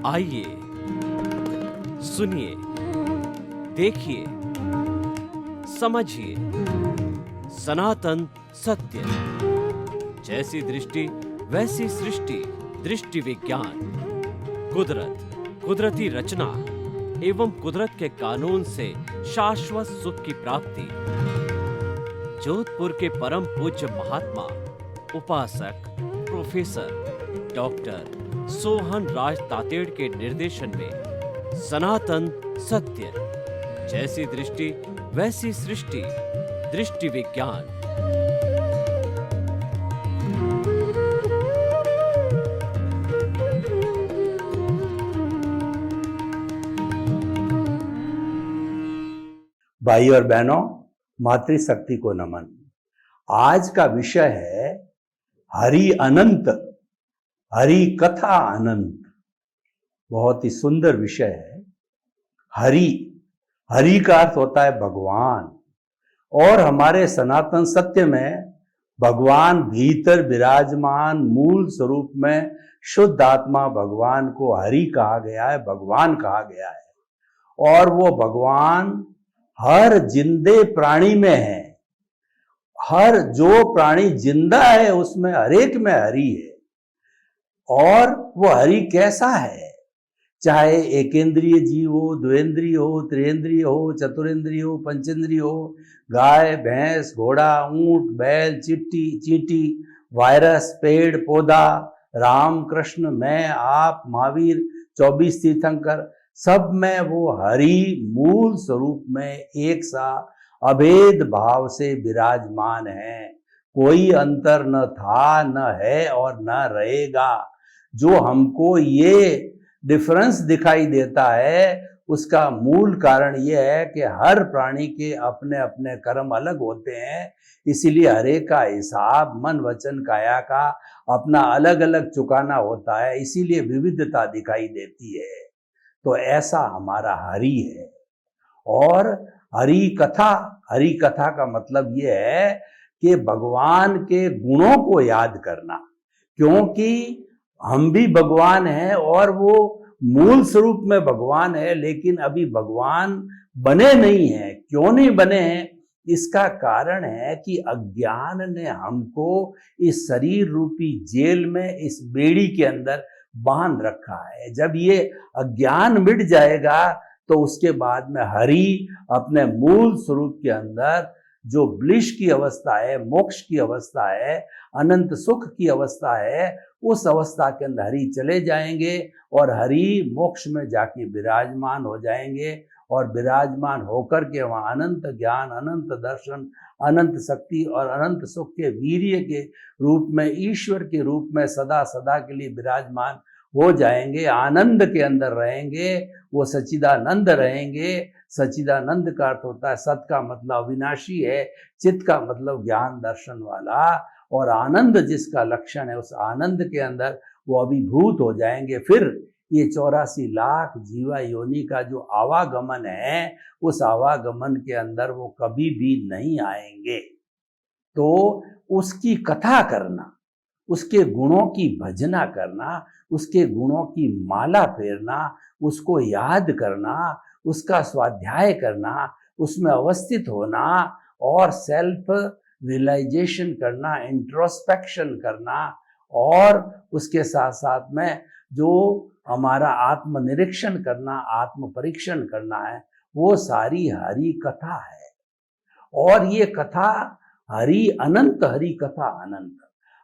आइए, सुनिए, देखिए, समझिए सनातन सत्य। जैसी दृष्टि वैसी सृष्टि, दृष्टि विज्ञान। कुदरत, कुदरती रचना एवं कुदरत के कानून से शाश्वत सुख की प्राप्ति। जोधपुर के परम पूज्य महात्मा उपासक प्रोफेसर डॉक्टर सोहन राज तातेड़ के निर्देशन में सनातन सत्य। जैसी दृष्टि वैसी सृष्टि, दृष्टि विज्ञान। भाई और बहनों, मातृशक्ति को नमन। आज का विषय है हरि अनंत, हरि कथा अनंत। बहुत ही सुंदर विषय है। हरि, हरि का अर्थ होता है भगवान, और हमारे सनातन सत्य में भगवान भीतर विराजमान मूल स्वरूप में शुद्ध आत्मा भगवान को हरि कहा गया है, भगवान कहा गया है। और वो भगवान हर जिंदे प्राणी में है। हर जो प्राणी जिंदा है उसमें हर एक में हरि है। और वो हरि कैसा है? चाहे एकेंद्रीय जीव हो, द्वेंद्रीय हो, त्रिएंद्रीय हो, चतुरेंद्रीय हो, पंचेंद्रीय हो, गाय, भैंस, घोड़ा, ऊंट, बैल, चींटी, वायरस, पेड़, पौधा, राम, कृष्ण, मैं, आप, महावीर, 24 तीर्थंकर, सब में वो हरि मूल स्वरूप में एक सा अभेद भाव से विराजमान है। कोई अंतर न था, न है और न रहेगा। जो हमको ये डिफरेंस दिखाई देता है उसका मूल कारण यह है कि हर प्राणी के अपने अपने कर्म अलग होते हैं। इसीलिए हर एक का हिसाब मन वचन काया का अपना अलग अलग चुकाना होता है। इसीलिए विविधता दिखाई देती है। तो ऐसा हमारा हरि है। और हरि कथा का मतलब यह है कि भगवान के गुणों को याद करना, क्योंकि हम भी भगवान हैं और वो मूल स्वरूप में भगवान है, लेकिन अभी भगवान बने नहीं हैं। क्यों नहीं बने हैं? इसका कारण है कि अज्ञान ने हमको इस शरीर रूपी जेल में, इस बेड़ी के अंदर बांध रखा है। जब ये अज्ञान मिट जाएगा तो उसके बाद में हरि अपने मूल स्वरूप के अंदर जो ब्लिश की अवस्था है, मोक्ष की अवस्था है, अनंत सुख की अवस्था है, उस अवस्था के अंदर हरि चले जाएंगे और हरि मोक्ष में जाके विराजमान हो जाएंगे। और विराजमान होकर के वहाँ अनंत ज्ञान, अनंत दर्शन, अनंत शक्ति और अनंत सुख के वीर्य के रूप में, ईश्वर के रूप में सदा सदा के लिए विराजमान हो जाएंगे। आनंद के अंदर रहेंगे, वो सच्चिदानंद रहेंगे। सच्चिदानंद का अर्थ होता है, सत का मतलब अविनाशी है, चित्त का मतलब ज्ञान दर्शन वाला, और आनंद जिसका लक्षण है, उस आनंद के अंदर वो अभिभूत हो जाएंगे। फिर ये 84 लाख जीवा योनि का जो आवागमन है, उस आवागमन के अंदर वो कभी भी नहीं आएंगे। तो उसकी कथा करना, उसके गुणों की भजना करना, उसके गुणों की माला फेरना, उसको याद करना, उसका स्वाध्याय करना, उसमें अवस्थित होना और सेल्फ रियलाइजेशन करना, इंट्रोस्पेक्शन करना, और उसके साथ साथ में जो हमारा आत्मनिरीक्षण करना, आत्म परीक्षण करना है, वो सारी हरि कथा है। और ये कथा हरि अनंत, हरि कथा अनंत।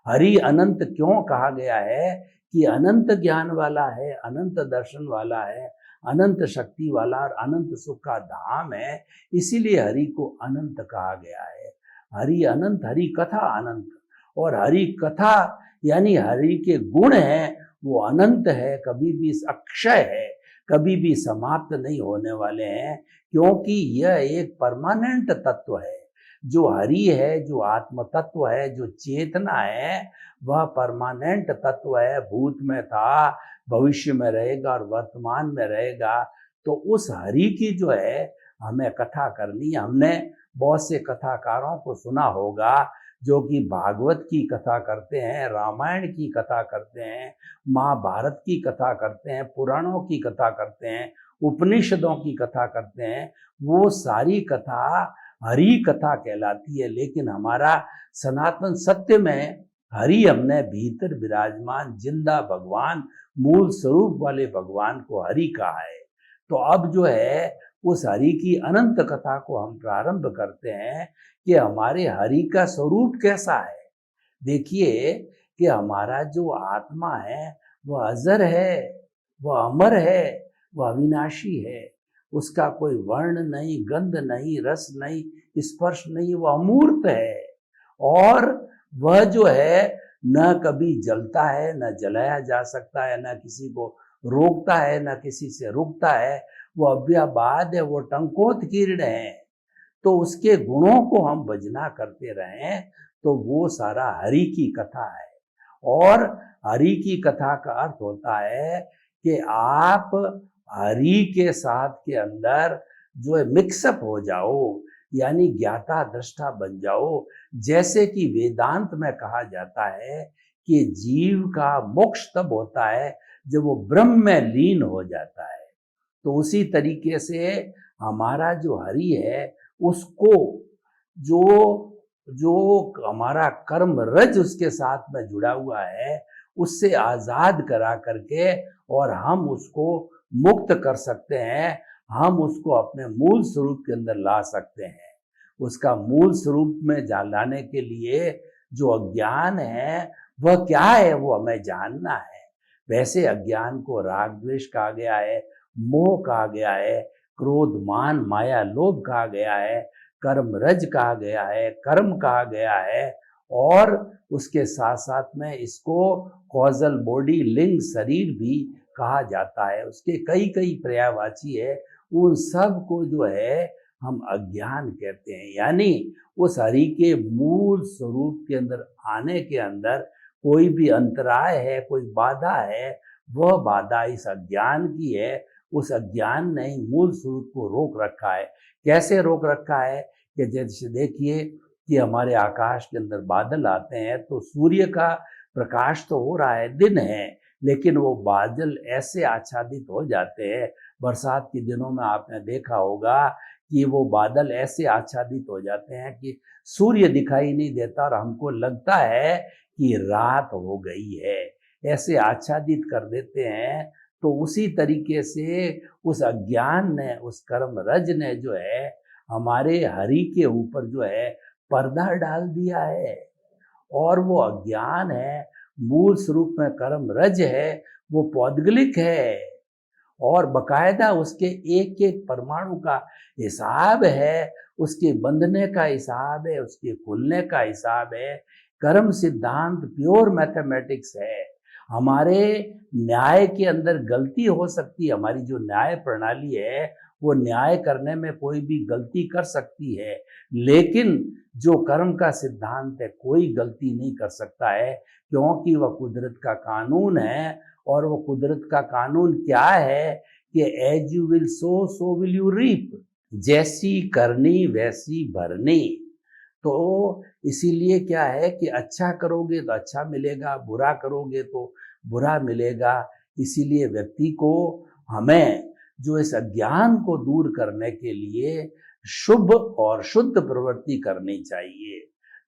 हरि अनंत क्यों कहा गया है? कि अनंत ज्ञान वाला है, अनंत दर्शन वाला है, अनंत शक्ति वाला और अनंत सुख का धाम है। इसीलिए हरि को अनंत कहा गया है। हरि अनंत, हरि कथा अनंत। और हरि कथा यानी हरि के गुण हैं, वो अनंत है, कभी भी अक्षय है, कभी भी समाप्त नहीं होने वाले हैं, क्योंकि यह एक परमानेंट तत्व है। जो हरि है, जो आत्म तत्व है, जो चेतना है, वह परमानेंट तत्व है। भूत में था, भविष्य में रहेगा और वर्तमान में रहेगा। तो उस हरि की जो है हमें कथा करनी है। हमने बहुत से कथाकारों को सुना होगा जो कि भागवत की कथा करते हैं, रामायण की कथा करते हैं, महाभारत की कथा करते हैं, पुराणों की कथा करते हैं, उपनिषदों की कथा करते हैं, वो सारी कथा हरि कथा कहलाती है। लेकिन हमारा सनातन सत्य में हरि हमने भीतर विराजमान जिंदा भगवान, मूल स्वरूप वाले भगवान को हरि कहा है। तो अब जो है उस हरि की अनंत कथा को हम प्रारंभ करते हैं कि हमारे हरि का स्वरूप कैसा है। देखिए कि हमारा जो आत्मा है वह अजर है, वह अमर है, वह अविनाशी है। उसका कोई वर्ण नहीं, गंध नहीं, रस नहीं, स्पर्श नहीं, वह अमूर्त है। और वह जो है न कभी जलता है, न जलाया जा सकता है, न किसी को रोकता है, न किसी से रुकता है। वो अव्ययवाद है, वो टंकोत्कीर्ण है। तो उसके गुणों को हम भजना करते रहें तो वो सारा हरि की कथा है। और हरि की कथा का अर्थ होता है कि आप हरि के साथ के अंदर जो है मिक्सअप हो जाओ, यानी ज्ञाता दृष्टा बन जाओ। जैसे कि वेदांत में कहा जाता है कि जीव का मोक्ष तब होता है जब वो ब्रह्म में लीन हो जाता है। तो उसी तरीके से हमारा जो हरि है उसको जो जो हमारा कर्म रज उसके साथ में जुड़ा हुआ है उससे आजाद करा करके और हम उसको मुक्त कर सकते हैं। हम उसको अपने मूल स्वरूप के अंदर ला सकते हैं। उसका मूल स्वरूप में लाने के लिए जो अज्ञान है वह क्या है, वो हमें जानना है। वैसे अज्ञान को राग द्वेष कहा गया है, मोह कहा गया है, क्रोध मान माया लोभ कहा गया है, कर्म रज कहा गया है, कर्म कहा गया है। और उसके साथ साथ में इसको कॉजल बॉडी, लिंग शरीर भी कहा जाता है। उसके कई कई पर्यायवाची है। उन सब को जो है हम अज्ञान कहते हैं। यानी उस हरि के मूल स्वरूप के अंदर आने के अंदर कोई भी अंतराय है, कोई बाधा है, वह बाधा इस अज्ञान की है। उस अज्ञान ने मूल स्वरूप को रोक रखा है। कैसे रोक रखा है कि जैसे देखिए कि हमारे आकाश के अंदर बादल आते हैं तो सूर्य का प्रकाश तो हो रहा है, दिन है, लेकिन वो बादल ऐसे आच्छादित हो जाते हैं। बरसात के दिनों में आपने देखा होगा कि वो बादल ऐसे आच्छादित हो जाते हैं कि सूर्य दिखाई नहीं देता और हमको लगता है कि रात हो गई है, ऐसे आच्छादित कर देते हैं। तो उसी तरीके से उस अज्ञान ने, उस कर्म रज ने जो है हमारे हरि के ऊपर जो है पर्दा डाल दिया है। और वो अज्ञान है, मूल स्वरूप में कर्म रज है, वो पौद्गलिक है और बकायदा उसके एक एक परमाणु का हिसाब है, उसके बंधने का हिसाब है, उसके खुलने का हिसाब है। कर्म सिद्धांत प्योर मैथमेटिक्स है। हमारे न्याय के अंदर गलती हो सकती है। हमारी जो न्याय प्रणाली है वो न्याय करने में कोई भी गलती कर सकती है, लेकिन जो कर्म का सिद्धांत है कोई गलती नहीं कर सकता है, क्योंकि वह कुदरत का कानून है। और वो कुदरत का कानून क्या है कि as you will sow so will you reap, जैसी करनी वैसी भरनी। तो इसीलिए क्या है कि अच्छा करोगे तो अच्छा मिलेगा, बुरा करोगे तो बुरा मिलेगा। इसीलिए व्यक्ति को, हमें जो इस अज्ञान को दूर करने के लिए शुभ और शुद्ध प्रवृत्ति करनी चाहिए।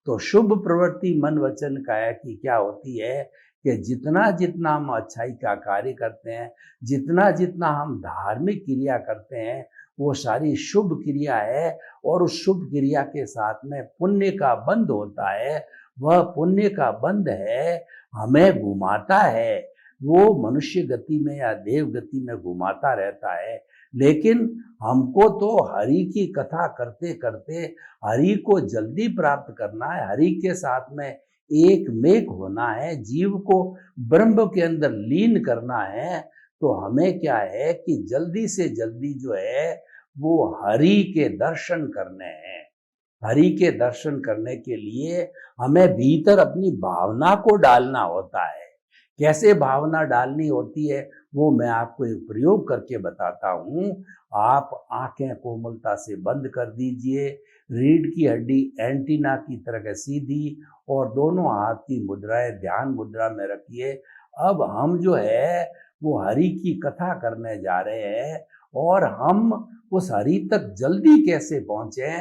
तो शुभ प्रवृत्ति मन वचन काया की क्या होती है कि जितना जितना हम अच्छाई का कार्य करते हैं, जितना जितना हम धार्मिक क्रिया करते हैं, वो सारी शुभ क्रिया है। और उस शुभ क्रिया के साथ में पुण्य का बंध होता है। वह पुण्य का बंध है, हमें घुमाता है, वो मनुष्य गति में या देव गति में घुमाता रहता है। लेकिन हमको तो हरि की कथा करते करते हरि को जल्दी प्राप्त करना है, हरि के साथ में एक मेक होना है, जीव को ब्रह्म के अंदर लीन करना है। तो हमें क्या है कि जल्दी से जल्दी जो है वो हरि के दर्शन करने हैं। हरि के दर्शन करने के लिए हमें भीतर अपनी भावना को डालना होता है कैसे भावना डालनी होती है वो मैं आपको एक प्रयोग करके बताता हूँ। आप आंखें कोमलता से बंद कर दीजिए, रीढ़ की हड्डी एंटीना की तरह सीधी और दोनों हाथ की मुद्राएं ध्यान मुद्रा में रखिए। अब हम जो है वो हरि की कथा करने जा रहे हैं और हम उस हरि तक जल्दी कैसे पहुंचे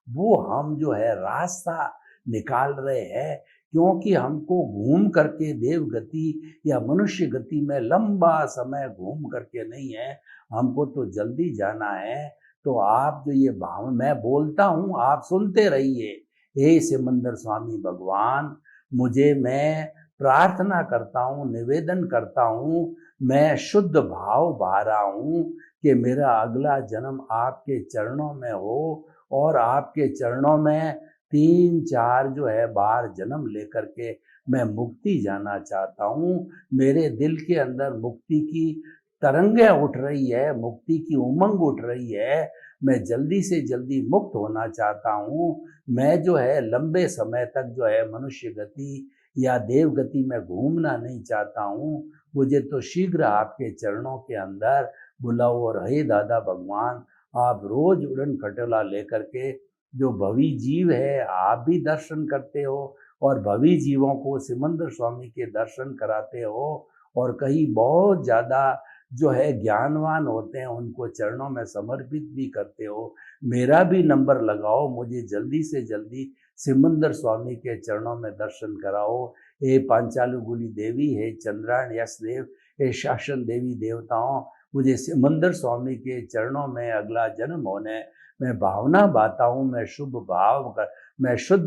वो हम जो है रास्ता निकाल रहे हैं, क्योंकि हमको घूम करके देव गति या मनुष्य गति में लंबा समय घूम करके नहीं है, हमको तो जल्दी जाना है। तो आप जो ये भाव मैं बोलता हूँ आप सुनते रहिए। हे सिमंदर स्वामी भगवान, मैं प्रार्थना करता हूँ, निवेदन करता हूँ, मैं शुद्ध भाव बहा रहा हूँ कि मेरा अगला जन्म आपके चरणों में हो और आपके चरणों में 3-4 जो है बार जन्म लेकर के मैं मुक्ति जाना चाहता हूँ। मेरे दिल के अंदर मुक्ति की तरंगें उठ रही है, मुक्ति की उमंग उठ रही है। मैं जल्दी से जल्दी मुक्त होना चाहता हूँ। मैं जो है लंबे समय तक जो है मनुष्य गति या देव गति में घूमना नहीं चाहता हूँ। मुझे तो शीघ्र आपके चरणों के अंदर बुलाओ। और हे दादा भगवान, आप रोज उड़न खटोला लेकर के जो भवी जीव है आप भी दर्शन करते हो और भवी जीवों को सिमंदर स्वामी के दर्शन कराते हो और कहीं बहुत ज़्यादा जो है ज्ञानवान होते हैं उनको चरणों में समर्पित भी करते हो। मेरा भी नंबर लगाओ, मुझे जल्दी से जल्दी सिमंदर स्वामी के चरणों में दर्शन कराओ। हे पांचालुगुली देवी, हे चंद्रायण यश देव, हे शासन देवी देवताओं, मुझे सिमंदर स्वामी के चरणों में अगला जन्म होने मैं भावना बाता हूँ। मैं शुद्ध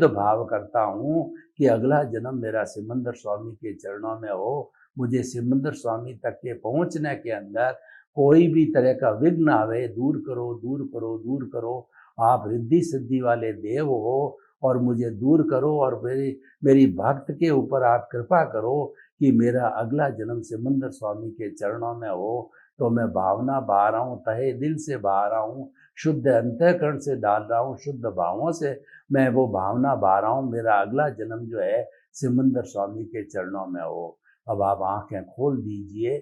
भाव करता हूँ कि अगला जन्म मेरा सिमंदर स्वामी के चरणों में हो। मुझे सिमंदर स्वामी तक के पहुँचने के अंदर कोई भी तरह का विघ्न आवे दूर करो, दूर करो, दूर करो। आप रिद्धि सिद्धि वाले देव हो और मुझे दूर करो और मेरी भक्त के ऊपर आप कृपा करो कि मेरा अगला जन्म सिमंदर स्वामी के चरणों में हो। तो मैं भावना बहा रहा हूँ, तहे दिल से बहा रहा हूँ, शुद्ध अंतःकरण से डाल रहा हूँ, शुद्ध भावों से मैं वो भावना बहा रहा हूँ, मेरा अगला जन्म जो है सिमंदर स्वामी के चरणों में हो। अब आप आंखें खोल दीजिए।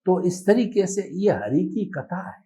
तो इस तरीके से ये हरि की कथा है।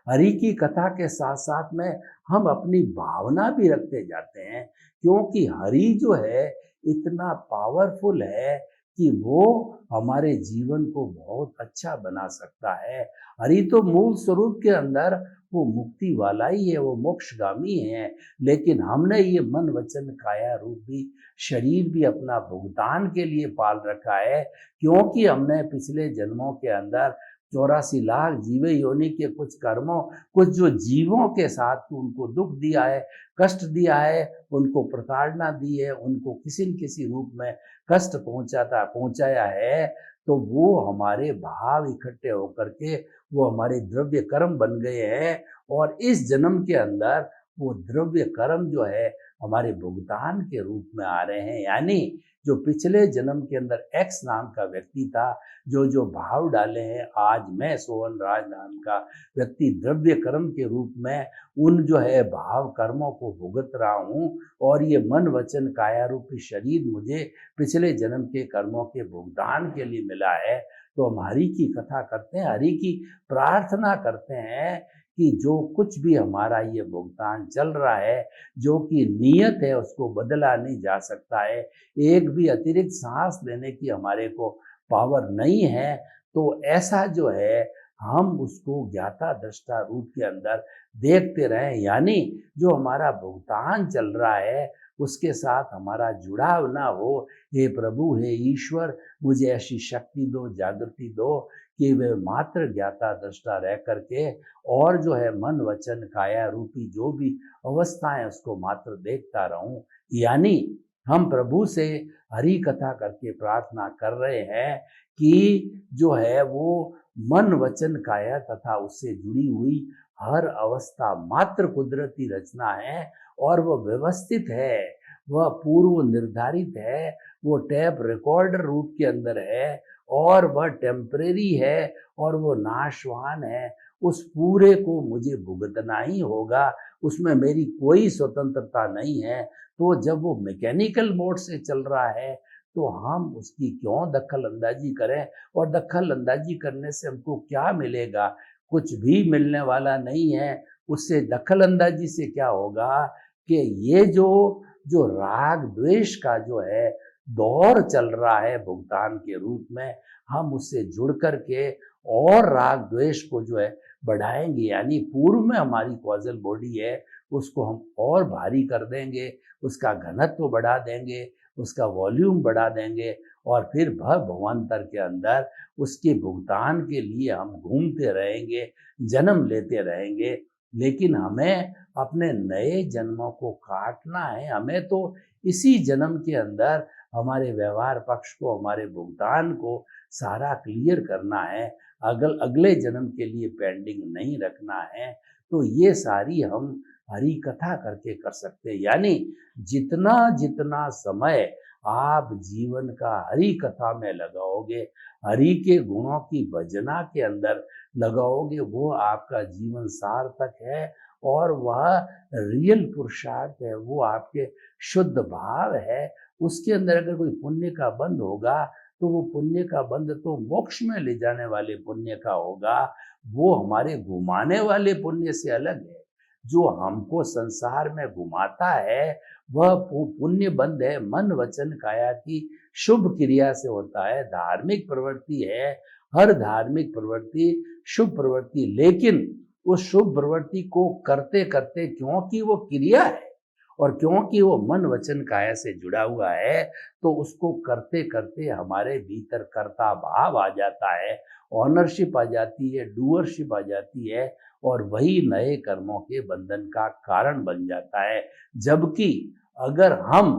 हरि की कथा के साथ साथ में हम अपनी भावना भी रखते जाते हैं, क्योंकि हरि जो है इतना पावरफुल है कि वो हमारे जीवन को बहुत अच्छा बना सकता है। हरि तो मूल स्वरूप के अंदर वो मुक्ति वाला ही है, वो मोक्षगामी है, लेकिन हमने ये मन वचन काया रूपी शरीर भी अपना भुगतान के लिए पाल रखा है, क्योंकि हमने पिछले जन्मों के अंदर 84 लाख जीवे योनि के कुछ कर्मों, कुछ जो जीवों के साथ उनको दुख दिया है, कष्ट दिया है, उनको प्रताड़ना दी है, उनको किसी न किसी रूप में कष्ट पहुंचाया है, तो वो हमारे भाव इकट्ठे होकर के वो हमारे द्रव्य कर्म बन गए हैं और इस जन्म के अंदर वो द्रव्य कर्म जो है हमारे भुगतान के रूप में आ रहे हैं। यानी जो पिछले जन्म के अंदर एक्स नाम का व्यक्ति था, जो भाव डाले हैं, आज मैं सोहन राज नाम का व्यक्ति द्रव्य कर्म के रूप में उन जो है भाव कर्मों को भुगत रहा हूँ और ये मन वचन काया रूपी शरीर मुझे पिछले जन्म के कर्मों के भुगतान के लिए मिला है। तो हम हरि की कथा करते हैं, हरि की प्रार्थना करते हैं कि जो कुछ भी हमारा ये भुगतान चल रहा है, जो कि नियत है, उसको बदला नहीं जा सकता है। एक भी अतिरिक्त सांस लेने की हमारे को पावर नहीं है। तो ऐसा जो है हम उसको ज्ञाता दृष्टा रूप के अंदर देखते रहें, यानी जो हमारा भुगतान चल रहा है उसके साथ हमारा जुड़ाव ना हो। हे प्रभु, हे ईश्वर, मुझे ऐसी शक्ति दो, जागृति दो कि वे मात्र ज्ञाता दृष्टा रह करके और जो है मन वचन काया रूपी जो भी अवस्थाएं उसको मात्र देखता रहूं। यानी हम प्रभु से हरि कथा करके प्रार्थना कर रहे हैं कि जो है वो मन वचन काया तथा उससे जुड़ी हुई हर अवस्था मात्र कुदरती रचना है और वह व्यवस्थित है, वह पूर्व निर्धारित है, वो टैप रिकॉर्डर रूप के अंदर है और वह टेम्परेरी है और वो नाशवान है। उस पूरे को मुझे भुगतना ही होगा, उसमें मेरी कोई स्वतंत्रता नहीं है। तो जब वो मैकेनिकल मोड से चल रहा है तो हम उसकी क्यों दखल अंदाजी करें, और दखल अंदाजी करने से हमको क्या मिलेगा? कुछ भी मिलने वाला नहीं है। उससे दखल अंदाजी से क्या होगा कि ये जो जो राग द्वेष का जो है दौर चल रहा है भुगतान के रूप में, हम उससे जुड़ करके और राग द्वेष को जो है बढ़ाएंगे, यानी पूर्व में हमारी कॉजल बॉडी है उसको हम और भारी कर देंगे, उसका घनत्व बढ़ा देंगे, उसका वॉल्यूम बढ़ा देंगे, और फिर भवांतर के अंदर उसके भुगतान के लिए हम घूमते रहेंगे, जन्म लेते रहेंगे। लेकिन हमें अपने नए जन्मों को काटना है। हमें तो इसी जन्म के अंदर हमारे व्यवहार पक्ष को, हमारे भुगतान को सारा क्लियर करना है, अगले जन्म के लिए पेंडिंग नहीं रखना है। तो ये सारी हम हरि कथा करके कर सकते हैं। यानी जितना जितना समय आप जीवन का हरि कथा में लगाओगे, हरि के गुणों की भजना के अंदर लगाओगे, वो आपका जीवन सार्थक है, और वह रियल पुरुषार्थ है, वो आपके शुद्ध भाव है। उसके अंदर अगर कोई पुण्य का बंध होगा तो वो पुण्य का बंध तो मोक्ष में ले जाने वाले पुण्य का होगा, वो हमारे घुमाने वाले पुण्य से अलग है। जो हमको संसार में घुमाता है वह पुण्य बंध है, मन वचन काया की शुभ क्रिया से होता है, धार्मिक प्रवृत्ति है। हर धार्मिक प्रवृत्ति शुभ प्रवृत्ति, लेकिन उस शुभ प्रवृत्ति को करते करते, क्योंकि वो क्रिया है और क्योंकि वो मन वचन काया से जुड़ा हुआ है, तो उसको करते करते हमारे भीतर कर्ता भाव आ जाता है, ऑनरशिप आ जाती है, डूअरशिप आ जाती है, और वही नए कर्मों के बंधन का कारण बन जाता है। जबकि अगर हम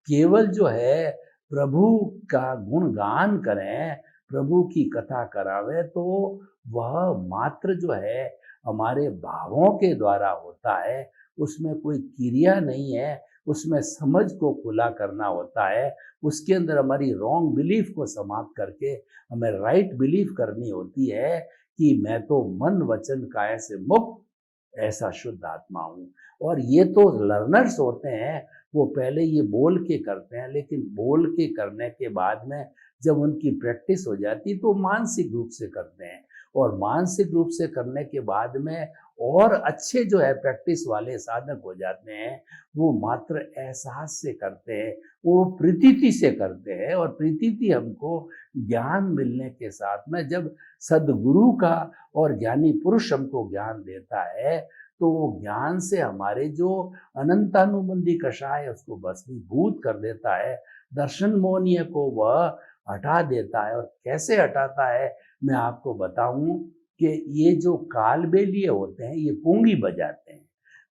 केवल जो है प्रभु का गुणगान करें, प्रभु की कथा करावें, तो वह मात्र जो है हमारे भावों के द्वारा होता है, उसमें कोई क्रिया नहीं है, उसमें समझ को खुला करना होता है, उसके अंदर हमारी रॉन्ग बिलीफ को समाप्त करके हमें राइट बिलीफ करनी होती है कि मैं तो मन वचन काया से मुक्त ऐसा शुद्ध आत्मा हूँ। और ये तो लर्नर्स होते हैं, वो पहले ये बोल के करते हैं, लेकिन बोल के करने के बाद में जब उनकी प्रैक्टिस हो जाती तो मानसिक रूप से करते हैं, और मानसिक रूप से करने के बाद में और अच्छे जो है प्रैक्टिस वाले साधक हो जाते हैं, वो मात्र एहसास से करते हैं, वो प्रतीति से करते हैं। और प्रतीति हमको ज्ञान मिलने के साथ में, जब सदगुरु का और ज्ञानी पुरुष हमको ज्ञान देता है, तो वो ज्ञान से हमारे जो अनंतानुबंधी कषाय है उसको भस्मीभूत कर देता है, दर्शन मोहनीय को वह हटा देता है। और कैसे हटाता है मैं आपको बताऊं कि ये जो कालबेलिए होते हैं ये पूंगी बजाते हैं,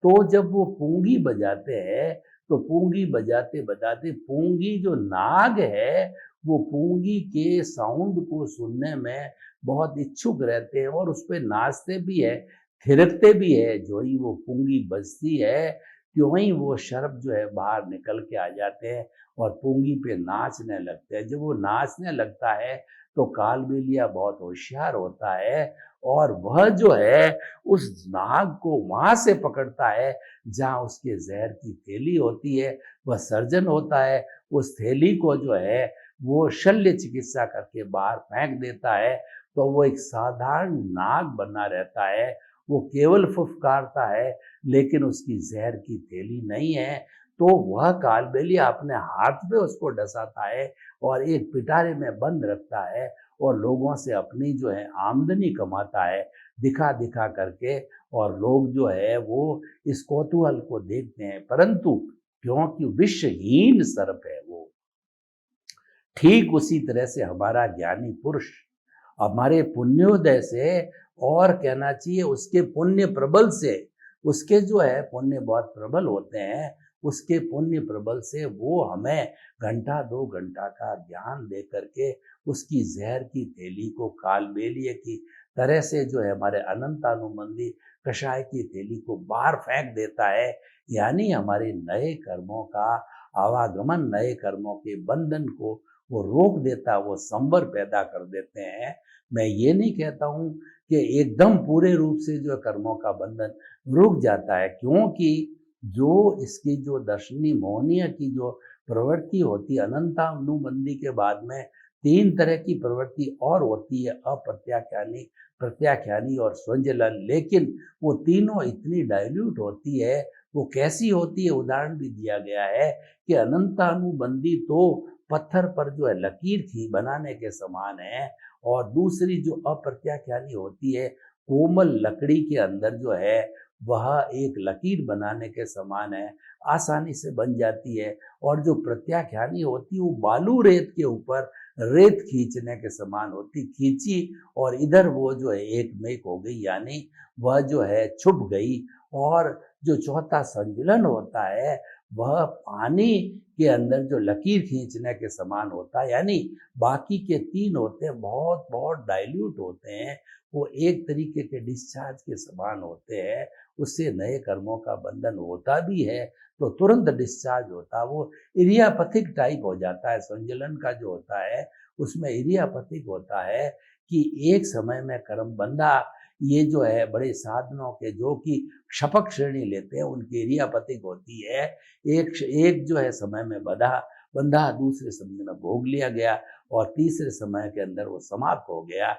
तो जब वो पूंगी बजाते हैं तो पूंगी बजाते बजाते पूंगी जो नाग है वो पूंगी के साउंड को सुनने में बहुत इच्छुक रहते हैं, और उस पर नाचते भी है, थिरकते भी है। जो ही वो पूंगी बजती है त्यों ही वो शर्प जो है बाहर निकल के आ जाते हैं और पूंगी पे नाचने लगते हैं। जब वो नाचने लगता है तो कालबेलिया बहुत होशियार होता है, और वह जो है उस नाग को वहां से पकड़ता है जहां उसके जहर की थैली होती है, वह सर्जन होता है, उस थैली को जो है वो शल्य चिकित्सा करके बाहर फेंक देता है। तो वो एक साधारण नाग बना रहता है, वो केवल फुफकारता है, लेकिन उसकी जहर की थैली नहीं है। तो वह कालबेलिया अपने हाथ पे उसको डसाता है और एक पिटारे में बंद रखता है, और लोगों से अपनी जो है आमदनी कमाता है दिखा दिखा करके, और लोग जो है वो इस कौतूहल को देखते हैं। परंतु क्योंकि विषहीन सर्प है वो, ठीक उसी तरह से हमारा ज्ञानी पुरुष हमारे पुण्योदय से, और कहना चाहिए उसके पुण्य प्रबल से, उसके जो है पुण्य बहुत प्रबल होते हैं, उसके पुण्य प्रबल से वो हमें घंटा 2 घंटा का ज्ञान दे करके उसकी जहर की थैली को कालबेलिए की तरह से जो है हमारे अनंतानुबंधी कषाय की थैली को बाहर फेंक देता है। यानी हमारे नए कर्मों का आवागमन, नए कर्मों के बंधन को वो रोक देता, वो संवर पैदा कर देते हैं। मैं ये नहीं कहता हूँ कि एकदम पूरे रूप से जो कर्मों का बंधन रुक जाता है, क्योंकि जो इसकी जो दर्शनी मोहनीय की जो प्रवृत्ति होती है अनंतानुबंधी के बाद में 3 तरह की प्रवृत्ति और होती है, अप्रत्याख्यानी, प्रत्याख्यानी और स्वंजलन। लेकिन वो तीनों इतनी डाइल्यूट होती है, वो कैसी होती है, उदाहरण भी दिया गया है कि अनंतानुबंधी तो पत्थर पर जो है लकीर थी बनाने के समान है, और दूसरी जो अप्रत्याख्यानी होती है कोमल लकड़ी के अंदर जो है वह एक लकीर बनाने के समान है, आसानी से बन जाती है। और जो प्रत्याख्यानी होती है वो बालू रेत के ऊपर रेत खींचने के समान होती, खींची और इधर वो जो है एक में एक हो गई, यानी वह जो है छुप गई। और जो चौथा संजुलन होता है वह पानी के अंदर जो लकीर खींचने के समान होता है, यानी बाकी के 3 होते हैं बहुत बहुत डाइल्यूट होते हैं, वो एक तरीके के डिस्चार्ज के समान होते हैं। उससे नए कर्मों का बंधन होता भी है तो तुरंत डिस्चार्ज होता, वो इरियापथिक टाइप हो जाता है। संजलन का जो होता है उसमें इरियापथिक होता है कि एक समय में कर्म बंधा, ये जो है बड़े साधनों के जो कि क्षपक श्रेणी लेते हैं उनकी इरियापथिक होती है। एक जो है समय में बंधा, दूसरे समय में भोग लिया गया और तीसरे समय के अंदर वो समाप्त हो गया।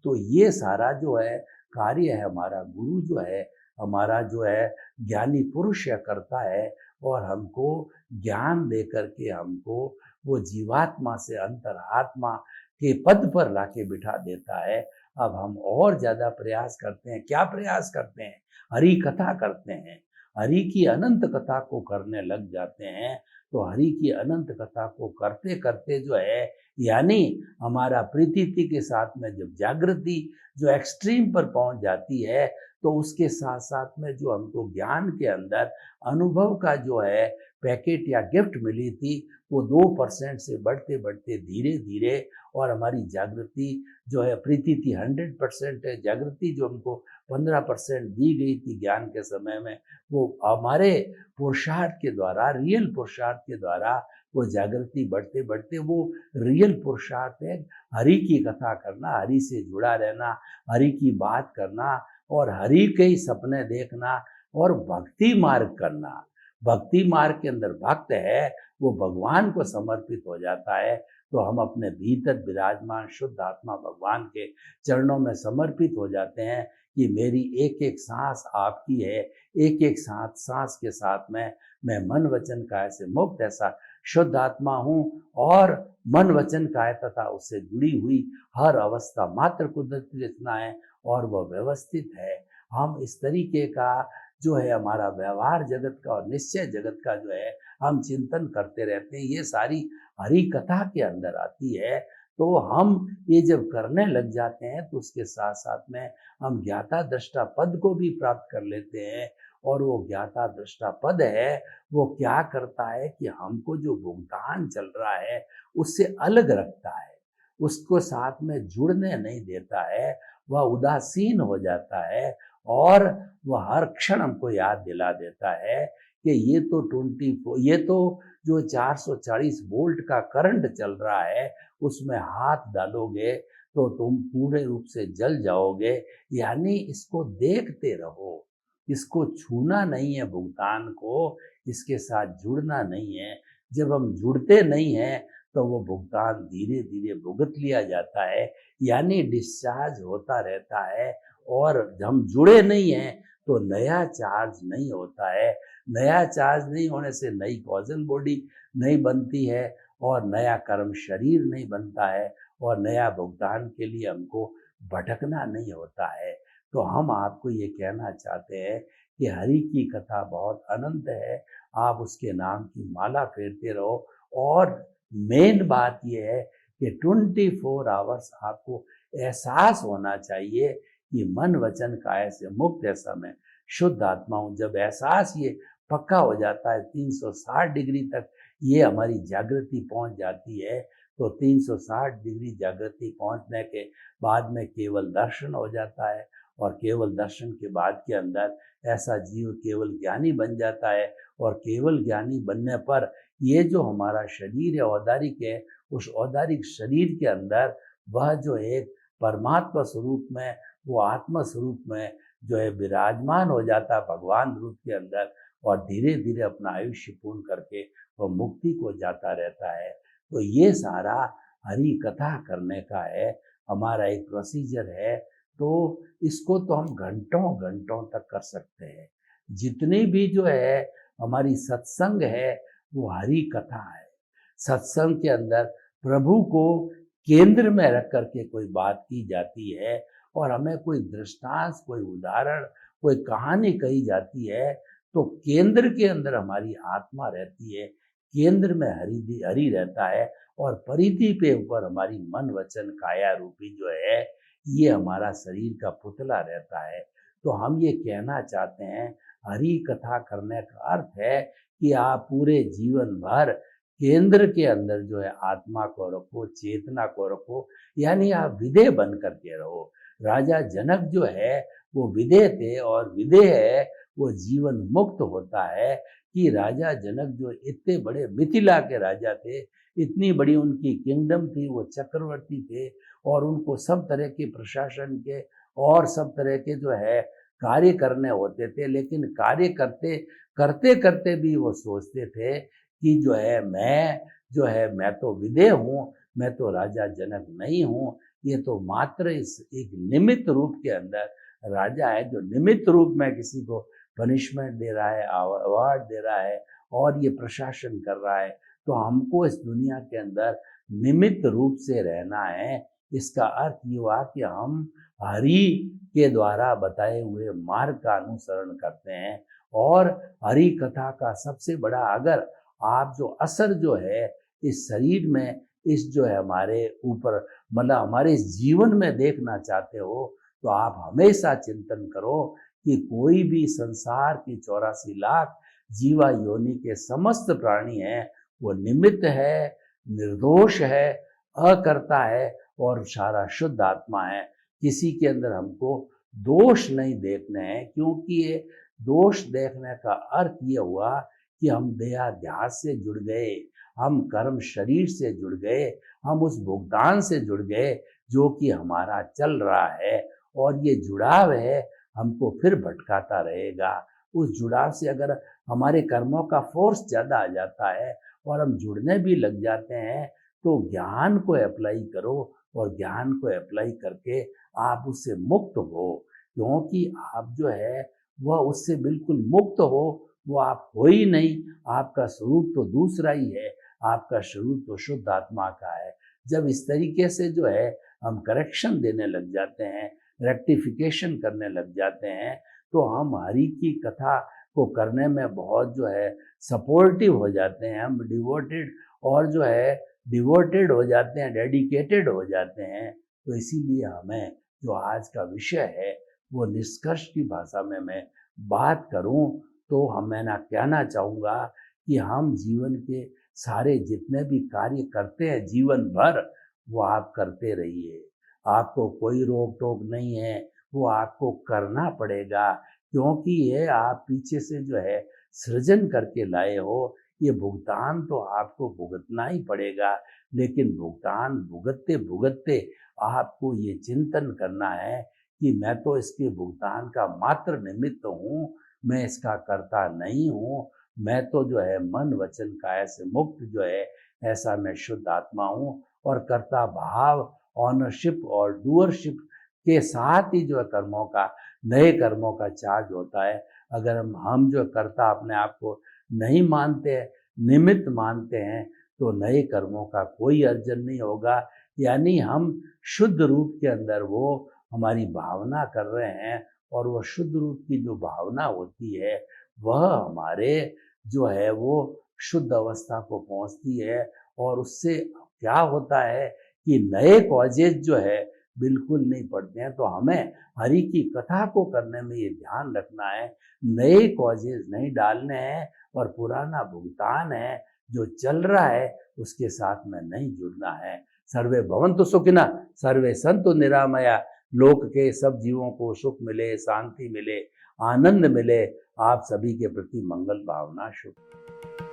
तो ये सारा जो है कार्य है हमारा गुरु जो है, हमारा जो है ज्ञानी पुरुष करता है, और हमको ज्ञान दे करके हमको वो जीवात्मा से अंतरात्मा के पद पर लाके बिठा देता है। अब हम और ज्यादा प्रयास करते हैं। क्या प्रयास करते हैं? हरि कथा करते हैं, हरि की अनंत कथा को करने लग जाते हैं। तो हरि की अनंत कथा को करते करते जो है, यानी हमारा प्रीति के साथ में जब जागृति जो एक्सट्रीम पर पहुंच जाती है, तो उसके साथ साथ में जो हमको ज्ञान के अंदर अनुभव का जो है पैकेट या गिफ्ट मिली थी, वो 2% से बढ़ते बढ़ते धीरे धीरे, और हमारी जागृति जो है प्रीति थी 100% है, जागृति जो हमको 15% दी गई थी ज्ञान के समय में, वो हमारे पुरुषार्थ के द्वारा, रियल पुरुषार्थ के द्वारा वो जागृति बढ़ते बढ़ते वो रियल पुरुषार्थ है हरि की कथा करना, हरि से जुड़ा रहना, हरि की बात करना और हरि के ही सपने देखना और भक्ति मार्ग करना। भक्ति मार्ग के अंदर भक्त है वो भगवान को समर्पित हो जाता है। तो हम अपने भीतर विराजमान शुद्ध आत्मा भगवान के चरणों में समर्पित हो जाते हैं कि मेरी एक एक सांस आपकी है, एक एक सांस के साथ में मैं मन वचन काया से मुक्त ऐसा शुद्ध आत्मा हूँ, और मन वचन काया तथा उससे जुड़ी हुई हर अवस्था मात्र कुदरती रचना है और वह व्यवस्थित है। हम इस तरीके का जो है हमारा व्यवहार जगत का और निश्चय जगत का जो है हम चिंतन करते रहते हैं। ये सारी हरि कथा के अंदर आती है। तो हम ये जब करने लग जाते हैं तो उसके साथ साथ में हम ज्ञाता दृष्टा पद को भी प्राप्त कर लेते हैं। और वो ज्ञाता दृष्टा पद है वो क्या करता है कि हमको जो भुगतान चल रहा है उससे अलग रखता है, उसको साथ में जुड़ने नहीं देता है, वह उदासीन हो जाता है और वह हर क्षण हमको याद दिला देता है कि ये तो जो 440 वोल्ट का करंट चल रहा है उसमें हाथ डालोगे तो तुम पूरे रूप से जल जाओगे। यानी इसको देखते रहो, इसको छूना नहीं है, भुगतान को इसके साथ जुड़ना नहीं है। जब हम जुड़ते नहीं हैं तो वो भुगतान धीरे धीरे भुगत लिया जाता है, यानी डिस्चार्ज होता रहता है। और हम जुड़े नहीं हैं तो नया चार्ज नहीं होता है। नया चार्ज नहीं होने से नई कॉजल बॉडी नहीं बनती है और नया कर्म शरीर नहीं बनता है और नया भुगतान के लिए हमको भटकना नहीं होता है। तो हम आपको ये कहना चाहते हैं कि हरि की कथा बहुत अनंत है, आप उसके नाम की माला फेरते रहो। और मेन बात यह है कि 24 आवर्स आपको एहसास होना चाहिए कि मन वचन काया से मुक्त ऐसा मैं शुद्ध आत्मा हूँ। जब एहसास ये पक्का हो जाता है 360 डिग्री तक ये हमारी जागृति पहुंच जाती है, तो 360 डिग्री जागृति पहुंचने के बाद में केवल दर्शन हो जाता है। और केवल दर्शन के बाद के अंदर ऐसा जीव केवल ज्ञानी बन जाता है। और केवल ज्ञानी बनने पर ये जो हमारा शरीर है औदारिक है, उस औदारिक शरीर के अंदर वह जो एक परमात्मा स्वरूप में, वो आत्मा स्वरूप में जो है विराजमान हो जाता है भगवान रूप के अंदर। और धीरे धीरे अपना आयुष्य पूर्ण करके वह मुक्ति को जाता रहता है। तो ये सारा हरि कथा करने का है, हमारा एक प्रोसीजर है। तो इसको तो हम घंटों घंटों तक कर सकते हैं। जितनी भी जो है हमारी सत्संग है वो हरि कथा है। सत्संग के अंदर प्रभु को केंद्र में रख करके कोई बात की जाती है और हमें कोई दृष्टांत, कोई उदाहरण, कोई कहानी कही जाती है, तो केंद्र के अंदर हमारी आत्मा रहती है, केंद्र में हरि रहता है और परिधि पे ऊपर हमारी मन वचन काया रूपी जो है ये हमारा शरीर का पुतला रहता है। तो हम ये कहना चाहते हैं, हरि कथा करने का अर्थ है कि आप पूरे जीवन भर केंद्र के अंदर जो है आत्मा को रखो, चेतना को रखो, यानी आप विदेह बन करके रहो। राजा जनक जो है वो विदेह थे और विदेह है वो जीवन मुक्त होता है। कि राजा जनक जो इतने बड़े मिथिला के राजा थे, इतनी बड़ी उनकी किंगडम थी, वो चक्रवर्ती थे और उनको सब तरह के प्रशासन के और सब तरह के जो है कार्य करने होते थे, लेकिन कार्य करते करते करते भी वो सोचते थे कि जो है मैं तो विदेह हूँ, मैं तो राजा जनक नहीं हूँ, ये तो मात्र इस एक निमित्त रूप के अंदर राजा है, जो निमित्त रूप में किसी को पनिशमेंट दे रहा है, अवार्ड दे रहा है और ये प्रशासन कर रहा है। तो हमको इस दुनिया के अंदर निमित्त रूप से रहना है। इसका अर्थ ये हुआ कि हम हरि के द्वारा बताए हुए मार्ग का अनुसरण करते हैं और हरि कथा का सबसे बड़ा, अगर आप जो असर जो है इस शरीर में, इस जो है हमारे ऊपर, मतलब हमारे इस जीवन में देखना चाहते हो, तो आप हमेशा चिंतन करो कि कोई भी संसार की 84 लाख जीवा योनि के समस्त प्राणी हैं, वो निमित्त है, निर्दोष है, अकर्ता है और सारा शुद्ध आत्मा है। किसी के अंदर हमको दोष नहीं देखने हैं, क्योंकि ये दोष देखने का अर्थ ये हुआ कि हम देहाध्यास से जुड़ गए, हम कर्म शरीर से जुड़ गए, हम उस भुगतान से जुड़ गए जो कि हमारा चल रहा है और ये जुड़ाव है हमको फिर भटकाता रहेगा। उस जुड़ाव से अगर हमारे कर्मों का फोर्स ज़्यादा आ जाता है और हम जुड़ने भी लग जाते हैं, तो ज्ञान को अप्लाई करो और ज्ञान को अप्लाई करके आप उससे मुक्त हो, क्योंकि आप जो है वह उससे बिल्कुल मुक्त हो, वो आप हो ही नहीं। आपका स्वरूप तो दूसरा ही है, आपका स्वरूप तो शुद्ध आत्मा का है। जब इस तरीके से जो है हम करेक्शन देने लग जाते हैं, रेक्टिफिकेशन करने लग जाते हैं, तो हम हरि की कथा को करने में बहुत जो है सपोर्टिव हो जाते हैं, हम डिवोटेड और जो है डिवोटेड हो जाते हैं, डेडिकेटेड हो जाते हैं। तो इसीलिए हमें जो आज का विषय है वो निष्कर्ष की भाषा में मैं बात करूं तो मैं ना कहना चाहूँगा कि हम जीवन के सारे जितने भी कार्य करते हैं जीवन भर, वो आप करते रहिए। आपको कोई रोक टोक नहीं है, वो आपको करना पड़ेगा, क्योंकि ये आप पीछे से जो है सृजन करके लाए हो। ये भुगतान तो आपको भुगतना ही पड़ेगा, लेकिन भुगतान भुगतते भुगतते आपको ये चिंतन करना है कि मैं तो इसके भुगतान का मात्र निमित्त हूँ, मैं इसका कर्ता नहीं हूँ। मैं तो जो है मन वचन काया से मुक्त जो है ऐसा मैं शुद्ध आत्मा हूँ। और कर्ता भाव, ऑनरशिप और डूअरशिप के साथ ही जो है कर्मों का, नए कर्मों का चार्ज होता है। अगर हम जो कर्ता अपने आप को नहीं मानते, निमित्त मानते हैं, तो नए कर्मों का कोई अर्जन नहीं होगा। यानी हम शुद्ध रूप के अंदर वो हमारी भावना कर रहे हैं और वो शुद्ध रूप की जो भावना होती है वह हमारे जो है वो शुद्ध अवस्था को पहुंचती है। और उससे क्या होता है कि नए कॉजेज जो है बिल्कुल नहीं पड़ते हैं। तो हमें हरि की कथा को करने में ये ध्यान रखना है, नए कॉजेज नहीं डालने हैं और पुराना भुगतान है जो चल रहा है उसके साथ में नहीं जुड़ना है। सर्वे भवन्तु सुखिनः, सर्वे सन्तु निरामया। लोक के सब जीवों को सुख मिले, शांति मिले, आनंद मिले। आप सभी के प्रति मंगल भावना शुभ।